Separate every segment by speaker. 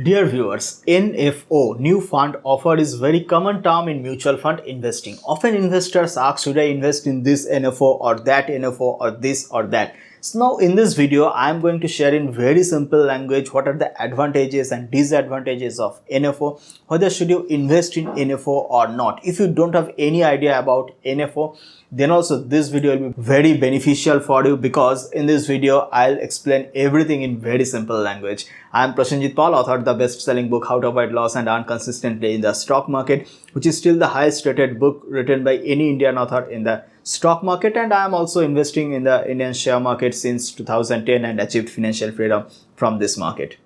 Speaker 1: Dear viewers, NFO, new fund offer is very common term in mutual fund investing. Often investors ask, should I invest in this NFO or that NFO or this or that? So now in this video, I am going to share in very simple language what are the advantages and disadvantages of NFO, whether should you invest in NFO or not. If you don't have any idea about NFO, then also this video will be very beneficial for you, because in this video I'll explain everything in very simple language. I am Prasenjit Paul, author of the best-selling book How to Avoid Loss and Earn Consistently in the Stock Market, which is still the highest rated book written by any Indian author in the stock market, and I am also investing in the Indian share market since 2010 and achieved financial freedom from this market.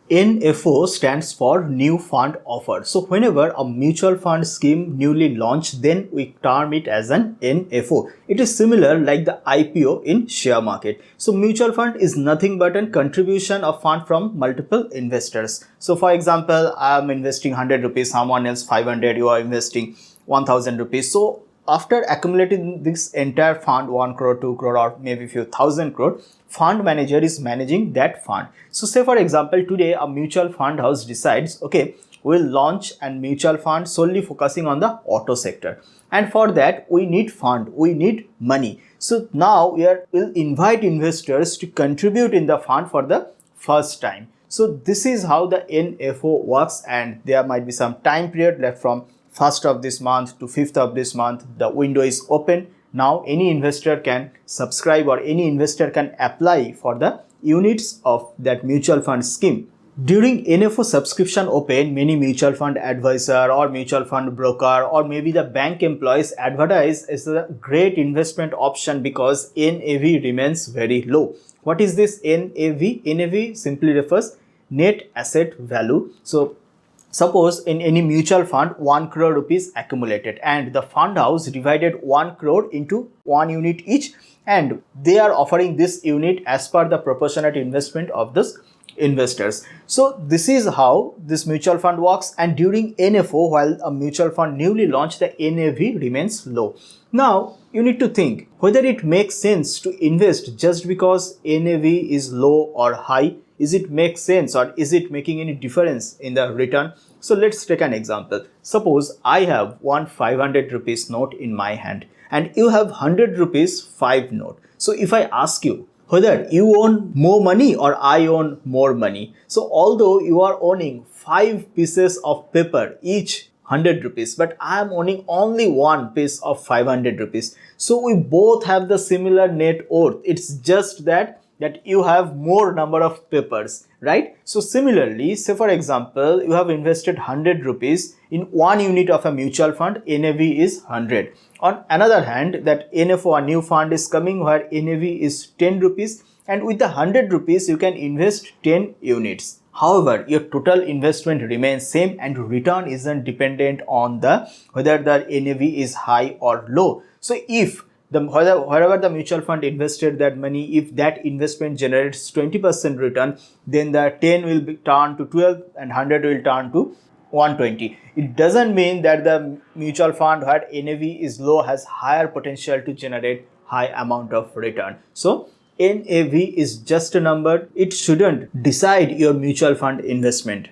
Speaker 1: NFO stands for new fund offer. So whenever a mutual fund scheme newly launched, then we term it as an NFO. It is similar like the IPO in share market. So mutual fund is nothing but a contribution of fund from multiple investors. So for example, I am investing 100 rupees, someone else 500, you are investing 1000 rupees. So after accumulating this entire fund, 1 crore, 2 crore or maybe few thousand crore, fund manager is managing that fund. So say for example, today a mutual fund house decides, okay, we'll launch a mutual fund solely focusing on the auto sector. And for that, we need fund, we need money. So now we'll invite investors to contribute in the fund for the first time. So this is how the NFO works, and there might be some time period left from 1st of this month to 5th of this month. The window is open. Now any investor can subscribe or any investor can apply for the units of that mutual fund scheme. During NFO subscription open, many mutual fund advisor or mutual fund broker or maybe the bank employees advertise as a great investment option because NAV remains very low. What is this NAV? NAV simply refers net asset value. So suppose in any mutual fund 1 crore rupees accumulated and the fund house divided 1 crore into 1 unit each, and they are offering this unit as per the proportionate investment of this investors. So this is how this mutual fund works, and during NFO, while a mutual fund newly launched, the NAV remains low. Now you need to think whether it makes sense to invest just because NAV is low or high. Is it make sense or is it making any difference in the return? So let's take an example. Suppose I have one 500 rupees note in my hand and you have 100 rupees 5 note. So if I ask you whether you own more money or I own more money, so although you are owning 5 pieces of paper each 100 rupees, but I am owning only one piece of 500 rupees. So we both have the similar net worth. It's just that you have more number of papers, right? So similarly, say for example, you have invested 100 rupees in 1 unit of a mutual fund, NAV is 100. On another hand, that NFO, a new fund is coming where NAV is 10 rupees, and with the 100 rupees you can invest 10 units. However, your total investment remains same and return isn't dependent on whether the NAV is high or low. So if wherever the mutual fund invested that money, if that investment generates 20% return, then the 10 will be turned to 12 and 100 will turn to 120. It doesn't mean that the mutual fund where NAV is low has higher potential to generate high amount of return. So NAV is just a number. It shouldn't decide your mutual fund investment.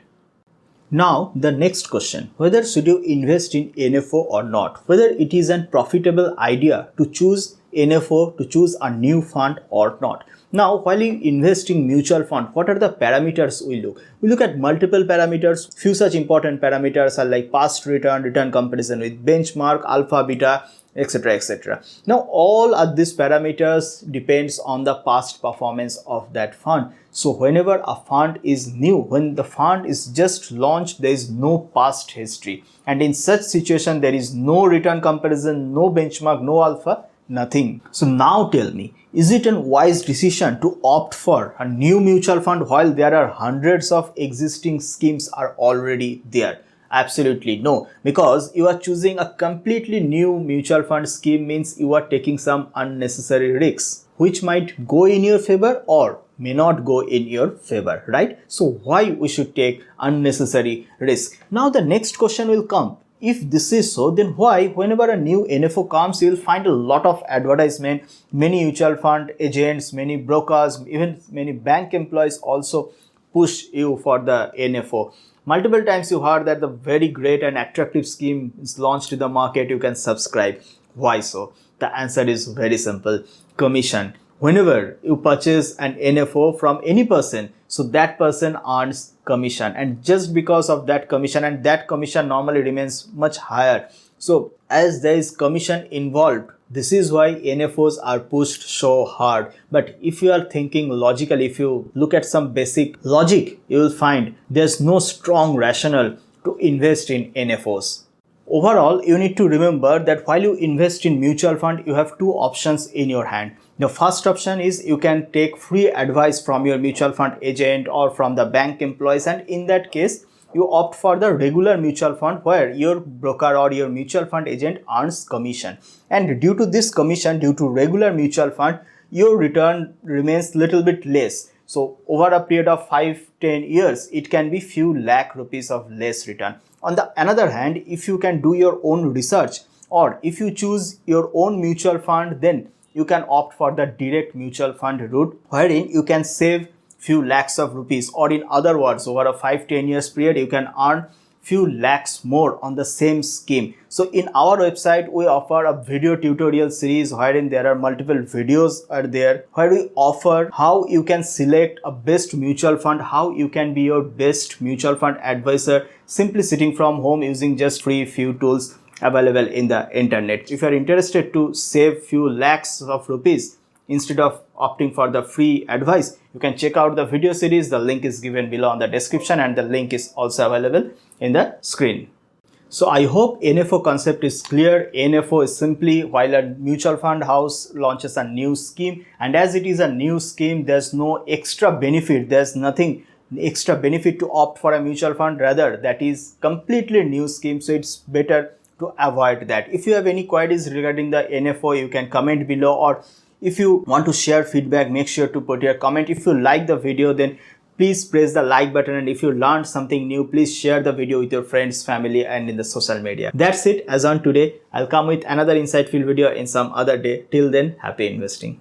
Speaker 1: Now the next question, whether should you invest in NFO or not, whether it is a profitable idea to choose NFO, to choose a new fund or not. Now while you invest in mutual fund, what are the parameters we look? We look at multiple parameters. Few such important parameters are like past return, return comparison with benchmark, alpha, beta, etc, etc. Now all of these parameters depends on the past performance of that fund. So whenever a fund is new, when the fund is just launched, there is no past history, and in such situation there is no return comparison, no benchmark, no alpha, nothing. So now tell me, is it a wise decision to opt for a new mutual fund while there are hundreds of existing schemes are already there? Absolutely no, because you are choosing a completely new mutual fund scheme means you are taking some unnecessary risks which might go in your favor or may not go in your favor, right? So why we should take unnecessary risk? Now the next question will come. If this is so, then why whenever a new NFO comes, you will find a lot of advertisement, many mutual fund agents, many brokers, even many bank employees also push you for the NFO. Multiple times you heard that the very great and attractive scheme is launched in the market, you can subscribe. Why so? The answer is very simple. Commission. Whenever you purchase an NFO from any person, so that person earns commission, and just because of that commission, and that commission normally remains much higher. So as there is commission involved, this is why NFOs are pushed so hard. But if you are thinking logically, if you look at some basic logic, you will find there's no strong rationale to invest in NFOs. Overall, you need to remember that while you invest in mutual fund, you have two options in your hand. The first option is you can take free advice from your mutual fund agent or from the bank employees, and in that case, you opt for the regular mutual fund where your broker or your mutual fund agent earns commission. And due to this commission, due to regular mutual fund, your return remains little bit less. So over a period of 5-10 years, it can be few lakh rupees of less return. On the another hand, if you can do your own research, or if you choose your own mutual fund, then you can opt for the direct mutual fund route, wherein you can save few lakhs of rupees, or in other words, over a 5-10 years period, you can earn few lakhs more on the same scheme. So in our website, we offer a video tutorial series wherein there are multiple videos are there, where we offer how you can select a best mutual fund, how you can be your best mutual fund advisor, simply sitting from home using just free few tools available in the internet. If you are interested to save few lakhs of rupees instead of opting for the free advice, you can check out the video series. The link is given below on the description, and the link is also available in the screen. So I hope NFO concept is clear. NFO is simply while a mutual fund house launches a new scheme, and as it is a new scheme, there's no extra benefit. There's nothing extra benefit to opt for a mutual fund. Rather, that is completely new scheme. So it's better to avoid that. If you have any queries regarding the NFO, you can comment below, or if you want to share feedback, make sure to put your comment. If you like the video, then please press the like button, and if you learned something new, please share the video with your friends, family, and in the social media. That's it as on today. I'll come with another insightful video in some other day. Till then, happy investing.